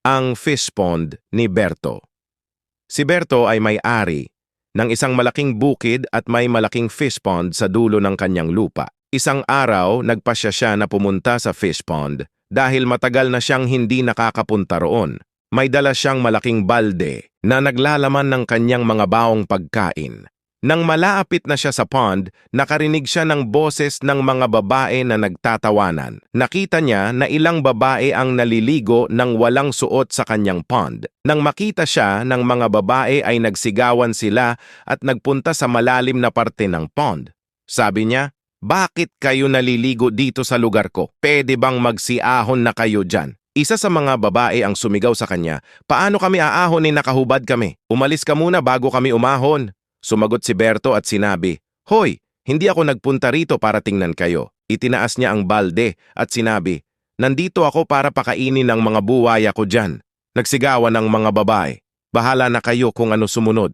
Ang fish pond ni Berto. Si Berto ay may-ari ng isang malaking bukid at may malaking fish pond sa dulo ng kanyang lupa. Isang araw, nagpasya siya na pumunta sa fish pond dahil matagal na siyang hindi nakakapunta roon. May dala siyang malaking balde na naglalaman ng kanyang mga baong pagkain. Nang malapit na siya sa pond, nakarinig siya ng boses ng mga babae na nagtatawanan. Nakita niya na ilang babae ang naliligo ng walang suot sa kanyang pond. Nang makita siya ng mga babae ay nagsigawan sila at nagpunta sa malalim na parte ng pond. Sabi niya, "Bakit kayo naliligo dito sa lugar ko? Pwede bang magsiahon na kayo dyan?" Isa sa mga babae ang sumigaw sa kanya, "Paano kami aahonin, nakahubad kami? Umalis ka muna bago kami umahon." Sumagot si Berto at sinabi, "Hoy, hindi ako nagpunta rito para tingnan kayo." Itinaas niya ang balde at sinabi, "Nandito ako para pakainin ng mga buwaya ko dyan." Nagsigawan ng mga babae, "Bahala na kayo kung ano sumunod."